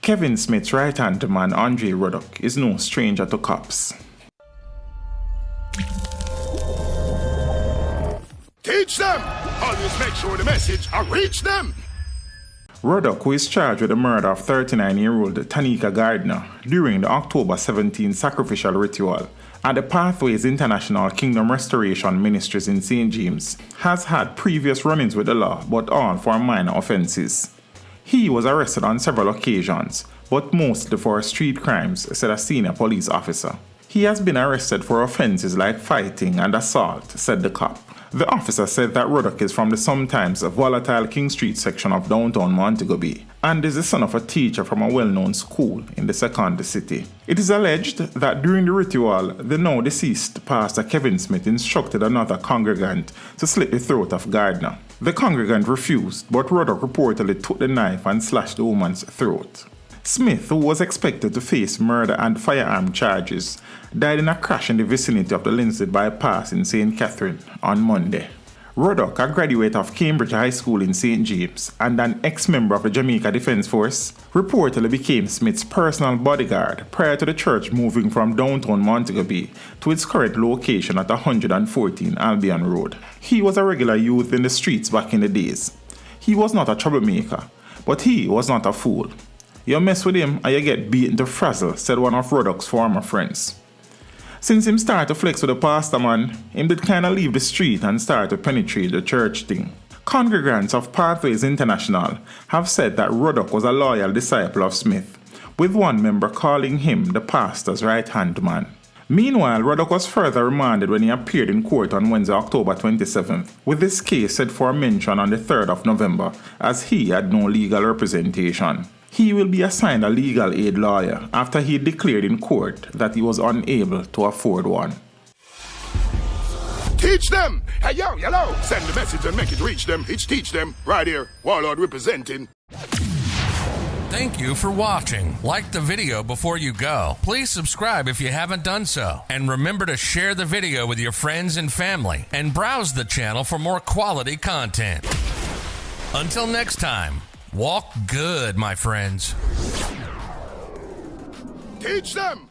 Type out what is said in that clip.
Kevin Smith's right-hand man, Andre Ruddock, is no stranger to cops. Teach them! Always make sure the message reach them! Ruddock, who is charged with the murder of 39-year-old Tanika Gardner during the October 17 sacrificial ritual at the Pathways International Kingdom Restoration Ministries in St. James, has had previous run-ins with the law, but all for minor offences. He was arrested on several occasions, but mostly for street crimes, said a senior police officer. He has been arrested for offences like fighting and assault, said the cop. The officer said that Ruddock is from the sometimes volatile King Street section of downtown Montego Bay and is the son of a teacher from a well-known school in the second city. It is alleged that during the ritual, the now deceased pastor Kevin Smith instructed another congregant to slit the throat of Gardner. The congregant refused, but Ruddock reportedly took the knife and slashed the woman's throat. Smith, who was expected to face murder and firearm charges, died in a crash in the vicinity of the Lindsay bypass in St. Catherine on Monday. Ruddock, a graduate of Cambridge High School in St. James and an ex-member of the Jamaica Defence Force, reportedly became Smith's personal bodyguard prior to the church moving from downtown Montego Bay to its current location at 114 Albion Road. He was a regular youth in the streets back in the days. He was not a troublemaker, but he was not a fool. You mess with him and you get beaten to frazzle, said one of Ruddock's former friends. Since him start to flex with the pastor man, him did kinda leave the street and start to penetrate the church thing. Congregants of Pathways International have said that Ruddock was a loyal disciple of Smith, with one member calling him the pastor's right-hand man. Meanwhile, Ruddock was further remanded when he appeared in court on Wednesday, October 27th, with this case set for mention on the 3rd of November, as he had no legal representation. He will be assigned a legal aid lawyer after he declared in court that he was unable to afford one. Teach them! Hey, yo, hello! Send the message and make it reach them. It's teach them. Right here, Warlord representing. Thank you for watching. Like the video before you go. Please subscribe if you haven't done so. And remember to share the video with your friends and family. And browse the channel for more quality content. Until next time, walk good, my friends. Teach them!